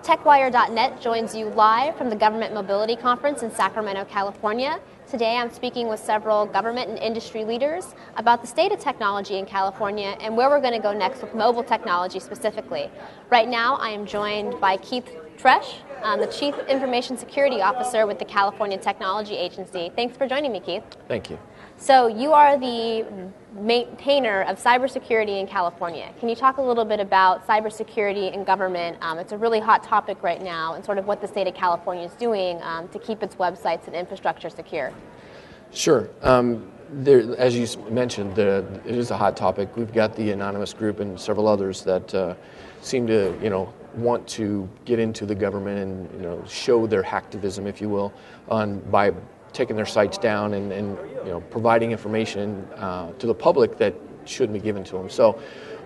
TechWire.net joins you live from the Government Mobility Conference in Sacramento, California. Today I'm speaking with several government and industry leaders about the state of technology in California and where we're going to go next with mobile technology specifically. Right now I am joined by Keith Tresh, the Chief Information Security Officer with the California Technology Agency. Thanks for joining me, Keith. Thank you. So you are the maintainer of cybersecurity in California. Can you talk a little bit about cybersecurity in government? It's a really hot topic right now, and sort of what the state of California is doing to keep its websites and infrastructure secure. Sure. As you mentioned, it is a hot topic. We've got the anonymous group and several others that seem to, want to get into the government and, show their hacktivism, if you will, by taking their sites down and providing information to the public that shouldn't be given to them. So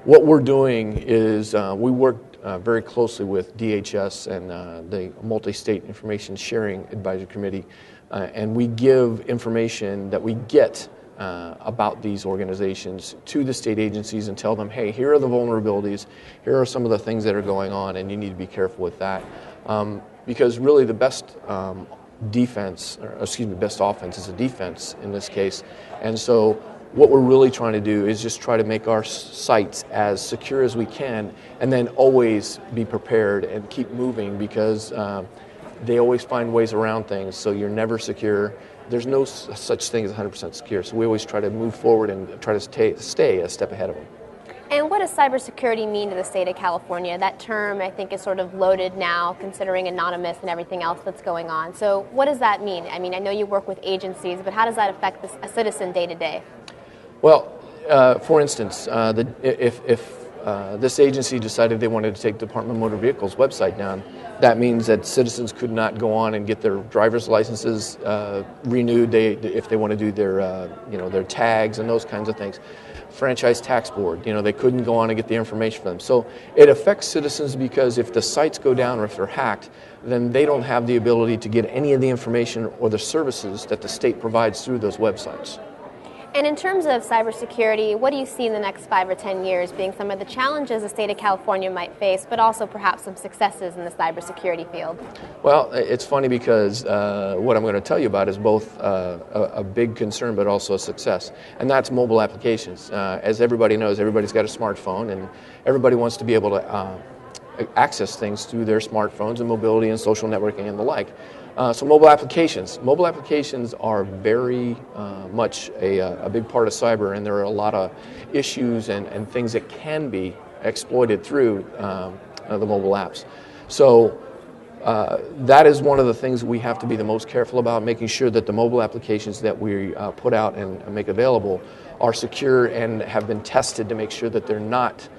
what we're doing is we work very closely with DHS and the Multi-State Information Sharing Advisory Committee, and we give information that we get about these organizations to the state agencies and tell them, hey, here are the vulnerabilities, here are some of the things that are going on, and you need to be careful with that. Because really the best best offense is a defense in this case. And so what we're really trying to do is just try to make our sites as secure as we can and then always be prepared and keep moving because they always find ways around things, so you're never secure. There's no such thing as 100% secure, so we always try to move forward and try to stay a step ahead of them. And what does cybersecurity mean to the state of California? That term, I think, is sort of loaded now, considering anonymous and everything else that's going on. So what does that mean? I mean, I know you work with agencies, but how does that affect a citizen day to day? Well, for instance, if this agency decided they wanted to take the Department of Motor Vehicles website down, that means that citizens could not go on and get their driver's licenses renewed if they want to do their tags and those kinds of things. Franchise tax board, they couldn't go on and get the information for them. So it affects citizens because if the sites go down or if they're hacked, then they don't have the ability to get any of the information or the services that the state provides through those websites. And in terms of cybersecurity, what do you see in the next 5 or 10 years being some of the challenges the state of California might face, but also perhaps some successes in the cybersecurity field? Well, it's funny because what I'm going to tell you about is both a big concern but also a success, and that's mobile applications. As everybody knows, everybody's got a smartphone, and everybody wants to be able to access things through their smartphones and mobility and social networking and the like. So mobile applications are very much a big part of cyber, and there are a lot of issues and things that can be exploited through the mobile apps. So that is one of the things we have to be the most careful about, making sure that the mobile applications that we put out and make available are secure and have been tested to make sure that they're not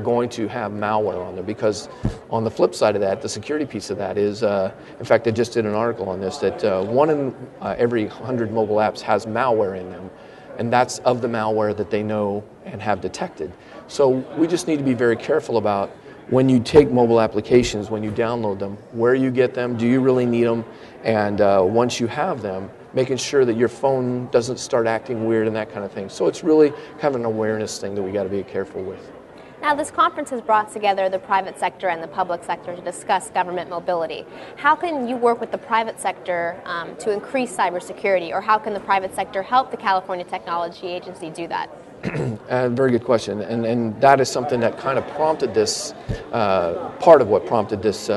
going to have malware on them, because on the flip side of that, the security piece of that is, in fact, I just did an article on this, that 1 in every 100 mobile apps has malware in them, and that's of the malware that they know and have detected. So we just need to be very careful about when you take mobile applications, when you download them, where you get them, do you really need them, and once you have them, making sure that your phone doesn't start acting weird and that kind of thing. So it's really kind of an awareness thing that we got to be careful with. Now, this conference has brought together the private sector and the public sector to discuss government mobility. How can you work with the private sector to increase cybersecurity, or how can the private sector help the California Technology Agency do that? Very good question, and that is something that kind of prompted this, part of what prompted this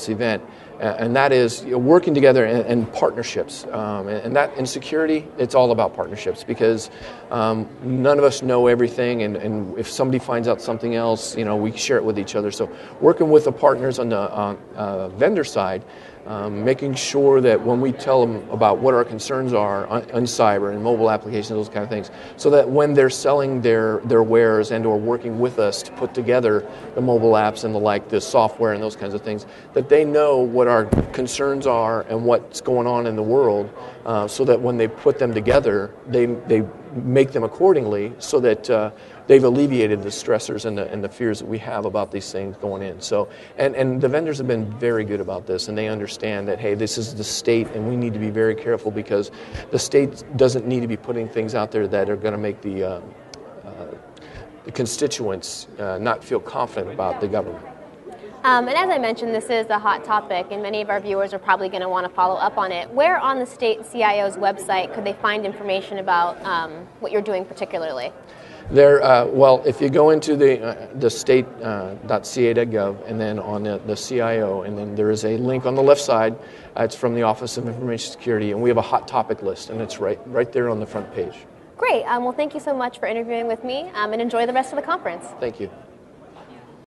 event. And that is working together and partnerships. And that in security, it's all about partnerships, because none of us know everything, and if somebody finds out something else, we share it with each other. So working with the partners on the vendor side, making sure that when we tell them about what our concerns are on cyber and mobile applications, those kind of things, so that when they're selling their wares and or working with us to put together the mobile apps and the like, the software and those kinds of things, that they know what our concerns are and what's going on in the world, so that when they put them together, they make them accordingly, so that they've alleviated the stressors and the fears that we have about these things going in. So, and the vendors have been very good about this, and they understand that, hey, this is the state, and we need to be very careful, because the state doesn't need to be putting things out there that are going to make the constituents not feel confident about the government. And as I mentioned, this is a hot topic, and many of our viewers are probably going to want to follow up on it. Where on the state CIO's website could they find information about what you're doing particularly? There, well, if you go into the state.ca.gov and then on the CIO, and then there is a link on the left side. It's from the Office of Information Security, and we have a hot topic list, and it's right there on the front page. Great. Well, thank you so much for interviewing with me, and enjoy the rest of the conference. Thank you.